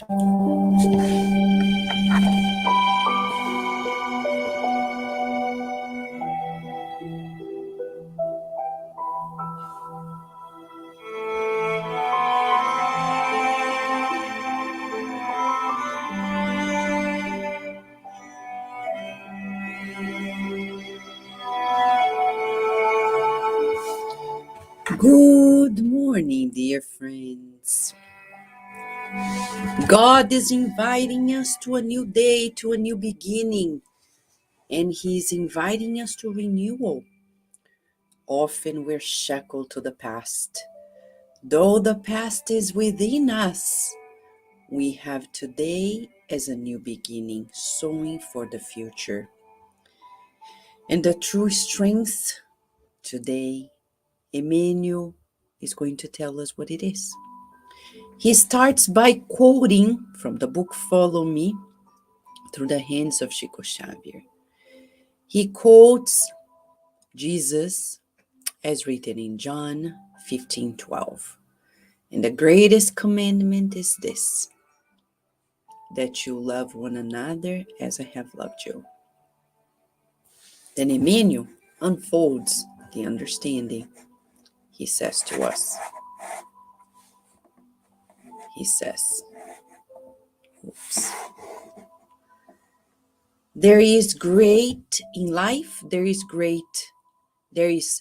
Good morning, dear friends. God is inviting us to a new day, to a new beginning, and He's inviting us to renewal. Often we're shackled to the past. Though the past is within us, we have today as a new beginning, sowing for the future. And the true strength today, Emmanuel is going to tell us what it is. He starts by quoting from the book FollowMe through the hands of Chico Xavier. He quotes Jesus as written in John 15:12. And the greatest commandment is this, that you love one another as I have loved you. Then Emmanuel unfolds the understanding. He says to us, there is great in life, there is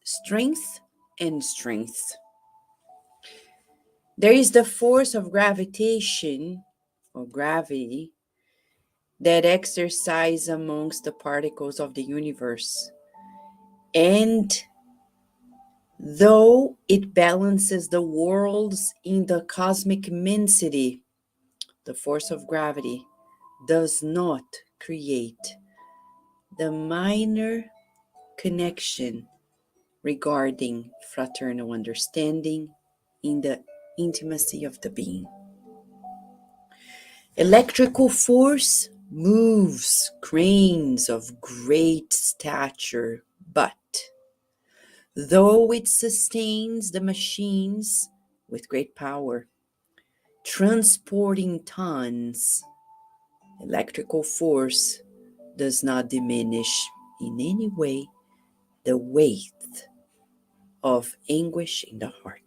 strength and strength. There is the force of gravitation or gravity that exercises amongst the particles of the universe. And though it balances the worlds in the cosmic immensity, the force of gravity does not create the minor connection regarding fraternal understanding in the intimacy of the being. Electrical force moves cranes of great stature, but though it sustains the machines with great power, transporting tons, electrical force does not diminish in any way the weight of anguish in the heart.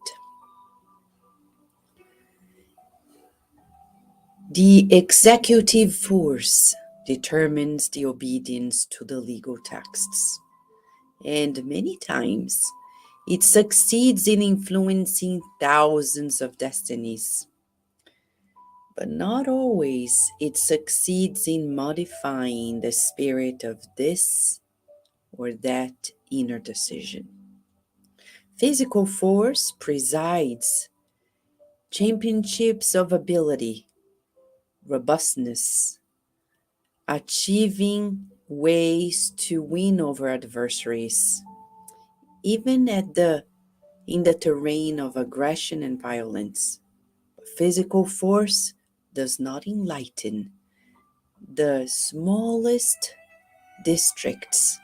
The executive force determines the obedience to the legal texts, and many times it succeeds in influencing thousands of destinies. But not always it succeeds in modifying the spirit of this or that inner decision. Physical force presides championships of ability, robustness, achieving ways to win over adversaries, even in the terrain of aggression and violence. Physical force does not enlighten the smallest districts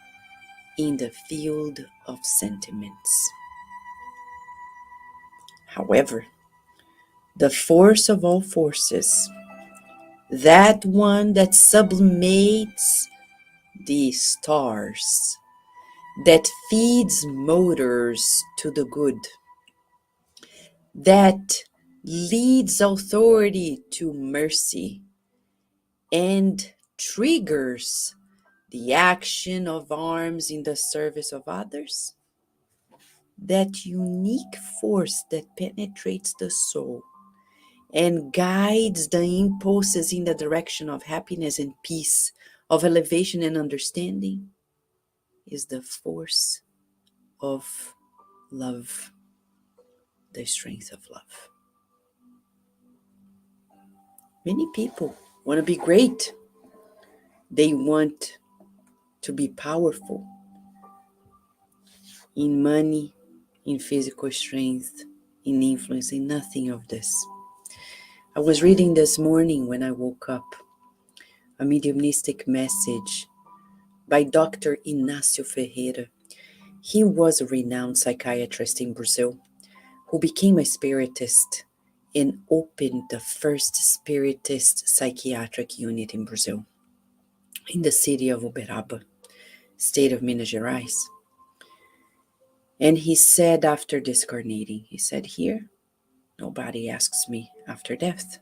in the field of sentiments. However, the force of all forces, that one that sublimates the stars, that feeds motors to the good, that leads authority to mercy, and triggers the action of arms in the service of others, that unique force that penetrates the soul and guides the impulses in the direction of happiness and peace, of elevation and understanding, is the force of love, the strength of love. Many people want to be great. They want to be powerful in money, in physical strength, in influence, in nothing of this. I was reading this morning when I woke up a mediumistic message by Dr. Inácio Ferreira. He was a renowned psychiatrist in Brazil who became a spiritist and opened the first Spiritist psychiatric unit in Brazil, in the city of Uberaba, state of Minas Gerais. And he said after discarnating, he said, here, nobody asks me after death.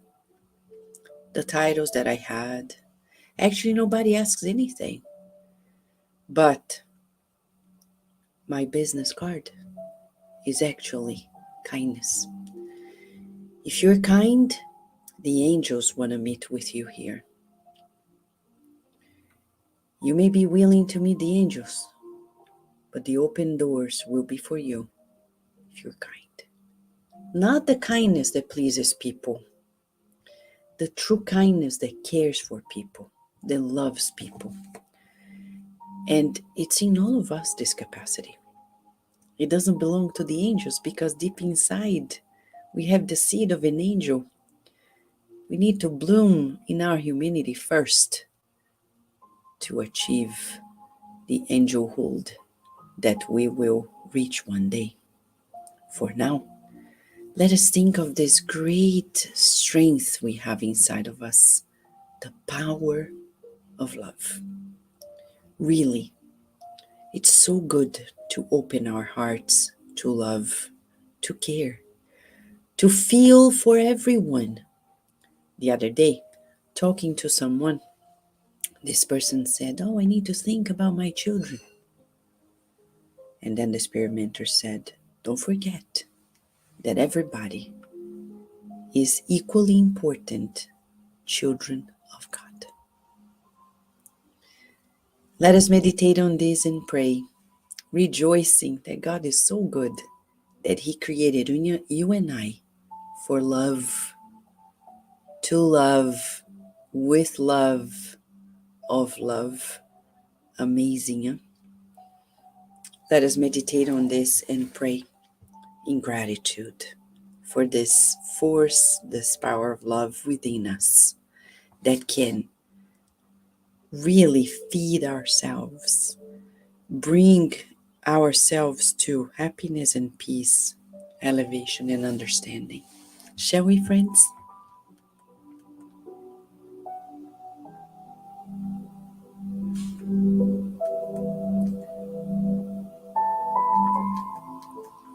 The titles that I had, actually nobody asks anything. But my business card is actually kindness. If you're kind, the angels want to meet with you here. You may be willing to meet the angels, but the open doors will be for you if you're kind. Not the kindness that pleases people, the true kindness that cares for people, that loves people. And it's in all of us, this capacity. It doesn't belong to the angels because deep inside we have the seed of an angel. We need to bloom in our humanity first to achieve the angelhood that we will reach one day. For now, let us think of this great strength we have inside of us, the power of love. Really, it's so good to open our hearts to love, to care, to feel for everyone. The other day, talking to someone, this person said, oh, I need to think about my children. And then the spirit mentor said, don't forget that everybody is equally important children of God. Let us meditate on this and pray, rejoicing that God is so good that He created you and I for love, to love, with love, of love. Amazing, huh? Let us meditate on this and pray in gratitude for this force, this power of love within us that can really feed ourselves, bring ourselves to happiness and peace, elevation and understanding. Shall we, friends?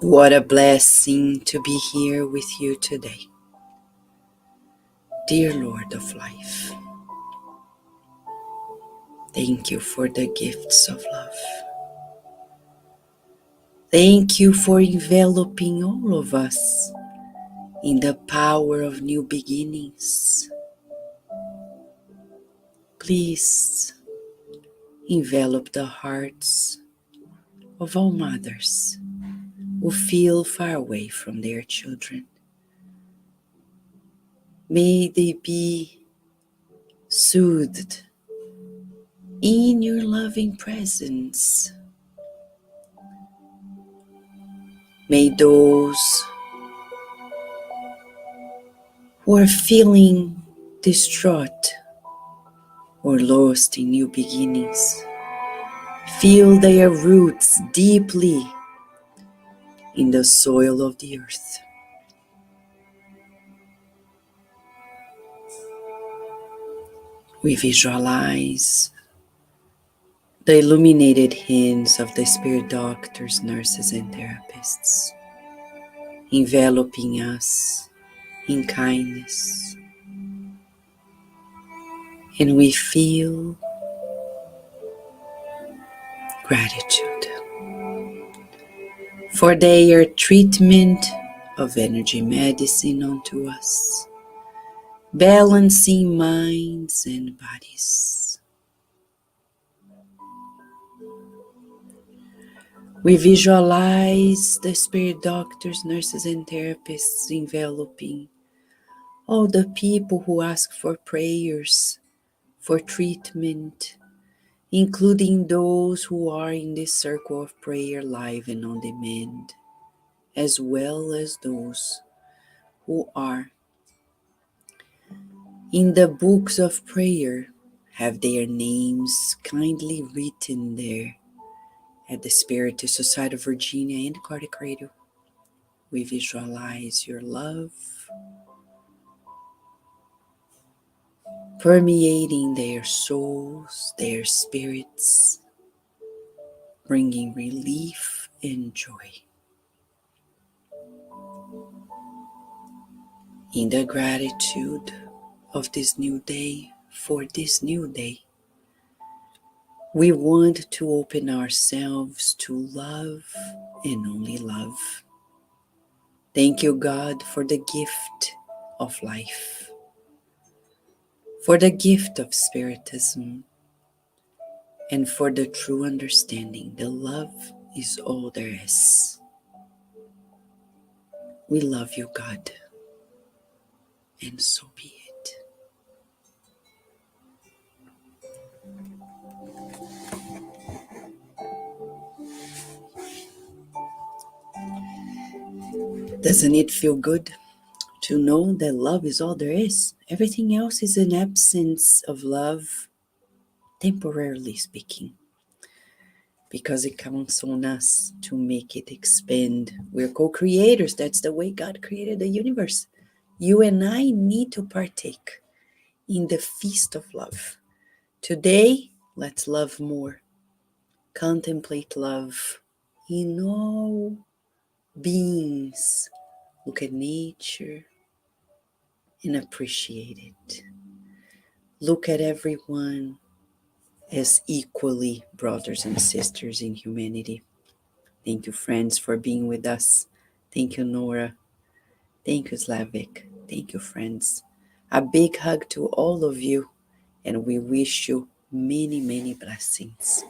What a blessing to be here with you today. Dear Lord of life, thank you for the gifts of love. Thank you for enveloping all of us in the power of new beginnings. Please envelop the hearts of all mothers who feel far away from their children. May they be soothed in your loving presence. May those who are feeling distraught or lost in new beginnings feel their roots deeply in the soil of the earth. We visualize the illuminated hands of the spirit doctors, nurses, and therapists enveloping us in kindness. And we feel gratitude for their treatment of energy medicine onto us, balancing minds and bodies. We visualize the spirit doctors, nurses, and therapists enveloping all the people who ask for prayers, for treatment, including those who are in this circle of prayer live and on demand, as well as those who are in the books of prayer, have their names kindly written there at the Spiritist Society of Virginia and Cardiac Radio. We visualize your love, permeating their souls, their spirits, bringing relief and joy. In the gratitude of this new day, for this new day, we want to open ourselves to love and only love. Thank you, God, for the gift of life, for the gift of spiritism, and for the true understanding that love is all there is. We love you, God, and so be it. Doesn't it feel good to know that love is all there is? Everything else is an absence of love, temporarily speaking, because it counts on us to make it expand. We're co-creators. That's the way God created the universe. You and I need to partake in the feast of love. Today, let's love more. Contemplate love in all beings. Look at nature and appreciate it. Look at everyone as equally brothers and sisters in humanity. Thank you, friends, for being with us. Thank you, Nora. Thank you, Slavik. Thank you, friends. A big hug to all of you, and we wish you many, many blessings.